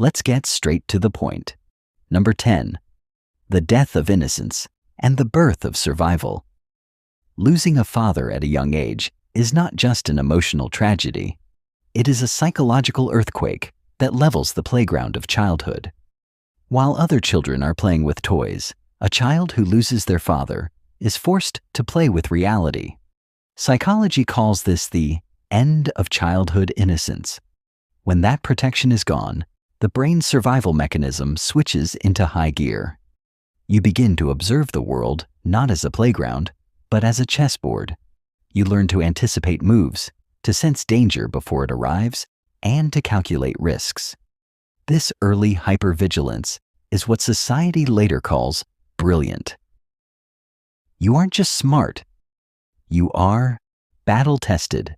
Let's get straight to the point. Number 10. The death of innocence and the birth of survival. Losing a father at a young age is not just an emotional tragedy. It is a psychological earthquake that levels the playground of childhood. While other children are playing with toys, a child who loses their father is forced to play with reality. Psychology calls this the end of childhood innocence. When that protection is gone, the brain's survival mechanism switches into high gear. You begin to observe the world not as a playground, but as a chessboard. You learn to anticipate moves, to sense danger before it arrives, and to calculate risks. This early hyper-vigilance is what society later calls brilliant. You aren't just smart. You are battle-tested.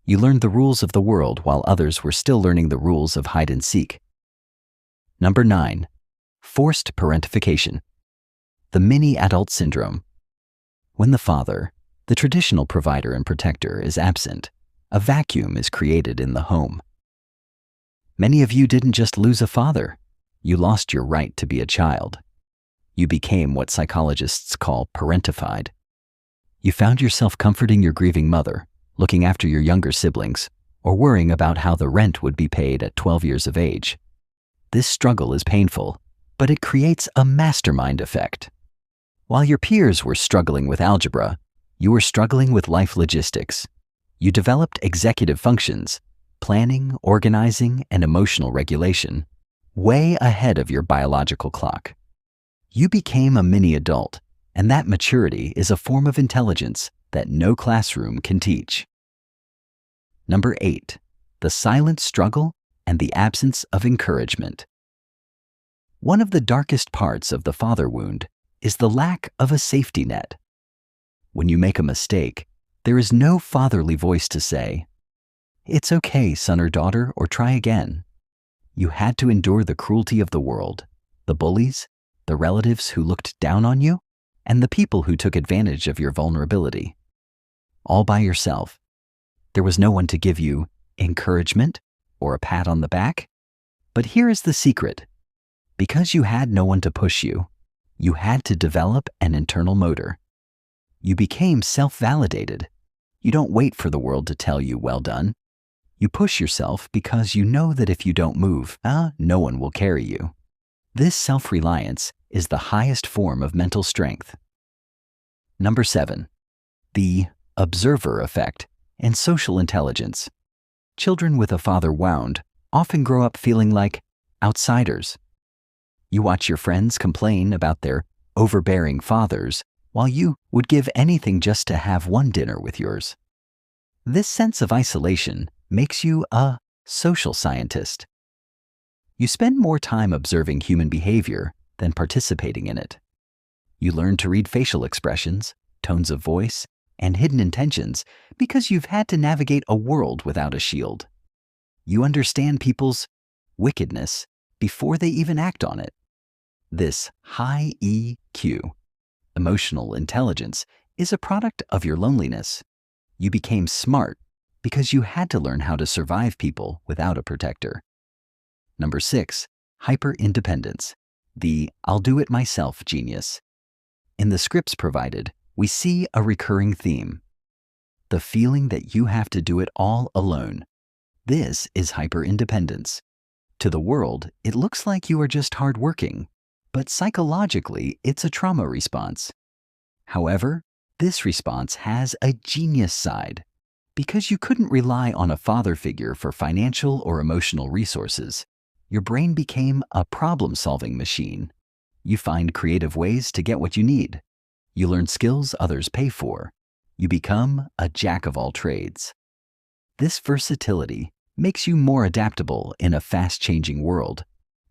You learned the rules of the world while others were still learning the rules of hide and seek. Number 9. Forced parentification. The mini-adult syndrome. When the father, the traditional provider and protector, is absent, a vacuum is created in the home. Many of you didn't just lose a father. You lost your right to be a child. You became what psychologists call parentified. You found yourself comforting your grieving mother, looking after your younger siblings, or worrying about how the rent would be paid at 12 years of age. This struggle is painful, but it creates a mastermind effect. While your peers were struggling with algebra, you were struggling with life logistics. You developed executive functions, planning, organizing, and emotional regulation, way ahead of your biological clock. You became a mini-adult, and that maturity is a form of intelligence that no classroom can teach. Number 8. The silent struggle and the absence of encouragement. One of the darkest parts of the father wound is the lack of a safety net. When you make a mistake, there is no fatherly voice to say, "It's okay, son or daughter, or try again." You had to endure the cruelty of the world, the bullies, the relatives who looked down on you, and the people who took advantage of your vulnerability. All by yourself. There was no one to give you encouragement or a pat on the back. But here is the secret. Because you had no one to push you, you had to develop an internal motor. You became self-validated. You don't wait for the world to tell you, "Well done." You push yourself because you know that if you don't move, no one will carry you. This self-reliance is the highest form of mental strength. Number 7. The observer effect and social intelligence. Children with a father wound often grow up feeling like outsiders. You watch your friends complain about their overbearing fathers while you would give anything just to have one dinner with yours. This sense of isolation makes you a social scientist. You spend more time observing human behavior than participating in it. You learn to read facial expressions, tones of voice, and hidden intentions because you've had to navigate a world without a shield. You understand people's wickedness before they even act on it. This high EQ, emotional intelligence, is a product of your loneliness. You became smart because you had to learn how to survive people without a protector. Number 6, hyper-independence, the "I'll do it myself" genius. In the scripts provided, we see a recurring theme. The feeling that you have to do it all alone. This is hyper-independence. To the world, it looks like you are just hardworking, but psychologically, it's a trauma response. However, this response has a genius side. Because you couldn't rely on a father figure for financial or emotional resources, your brain became a problem-solving machine. You find creative ways to get what you need. You learn skills others pay for. You become a jack of all trades. This versatility makes you more adaptable in a fast-changing world.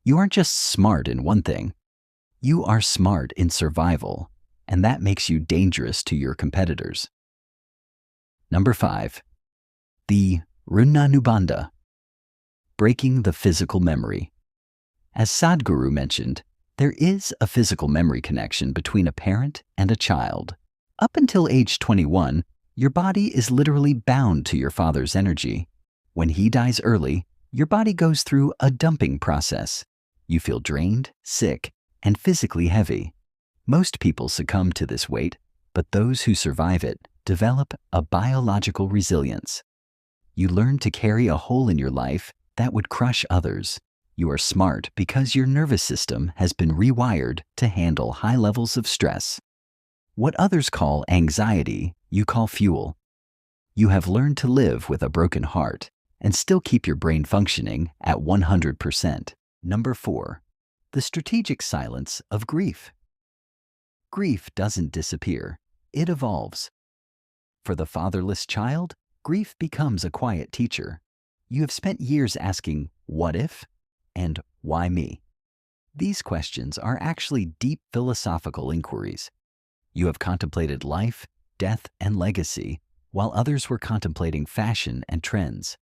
You aren't just smart in one thing. You are smart in survival, and that makes you dangerous to your competitors. Number 5. The Runanubandha, breaking the physical memory. As Sadhguru mentioned, there is a physical memory connection between a parent and a child. Up until age 21, your body is literally bound to your father's energy. When he dies early, Your body goes through a dumping process. You feel drained, sick, and physically heavy. Most people succumb to this weight, but those who survive it develop a biological resilience. You learn to carry a hole in your life that would crush others. You are smart because your nervous system has been rewired to handle high levels of stress. What others call anxiety, you call fuel. You have learned to live with a broken heart and still keep your brain functioning at 100%. Number 4. The strategic silence of grief. Grief doesn't disappear, it evolves. For the fatherless child, grief becomes a quiet teacher. You have spent years asking, "What if?" and "Why me?" These questions are actually deep philosophical inquiries. You have contemplated life, death, and legacy, while others were contemplating fashion and trends.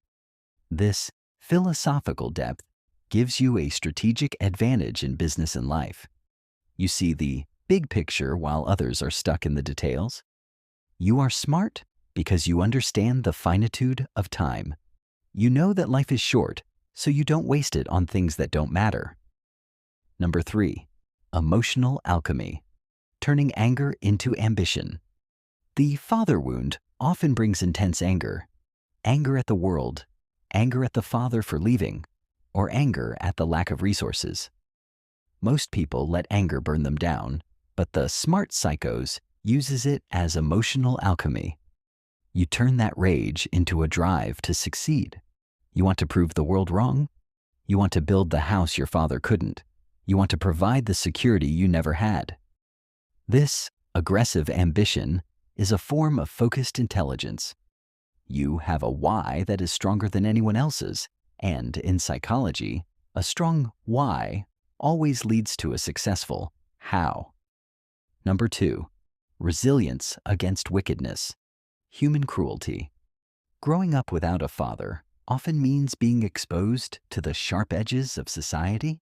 This philosophical depth gives you a strategic advantage in business and life. You see the big picture while others are stuck in the details. You are smart because you understand the finitude of time. You know that life is short, so you don't waste it on things that don't matter. Number 3. Emotional alchemy. Turning anger into ambition. The father wound often brings intense anger. Anger at the world, anger at the father for leaving, or anger at the lack of resources. Most people let anger burn them down, but the smart psychos uses it as emotional alchemy. You turn that rage into a drive to succeed. You want to prove the world wrong? You want to build the house your father couldn't. You want to provide the security you never had. This aggressive ambition is a form of focused intelligence. You have a why that is stronger than anyone else's, and in psychology, a strong why always leads to a successful how. Number 2. Resilience against wickedness. Human cruelty. Growing up without a father often means being exposed to the sharp edges of society.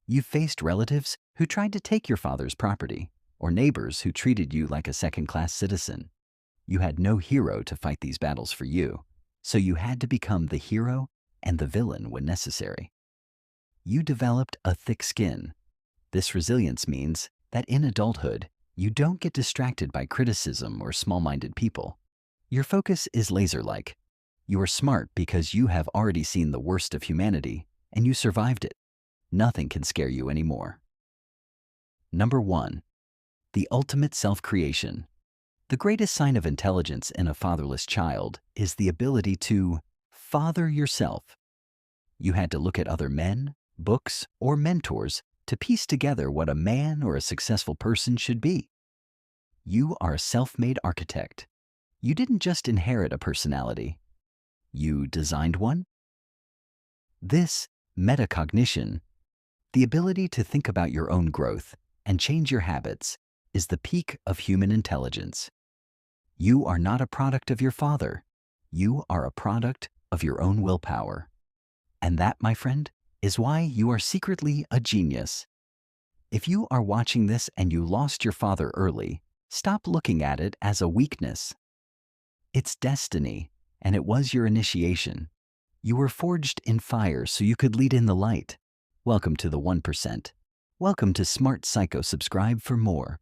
You've faced relatives who tried to take your father's property, or neighbors who treated you like a second-class citizen. You had no hero to fight these battles for you, so you had to become the hero and the villain when necessary. You developed a thick skin. This resilience means that in adulthood, you don't get distracted by criticism or small-minded people. Your focus is laser-like. You are smart because you have already seen the worst of humanity, and you survived it. Nothing can scare you anymore. Number 1. The ultimate self-creation. The greatest sign of intelligence in a fatherless child is the ability to father yourself. You had to look at other men, books, or mentors to piece together what a man or a successful person should be. You are a self-made architect. You didn't just inherit a personality. You designed one. This metacognition, the ability to think about your own growth and change your habits, is the peak of human intelligence. You are not a product of your father. You are a product of your own willpower. And that, my friend, is why you are secretly a genius. If you are watching this and you lost your father early, stop looking at it as a weakness. It's destiny, and it was your initiation. You were forged in fire so you could lead in the light. Welcome to the 1%. Welcome to Smart Psycho. Subscribe for more.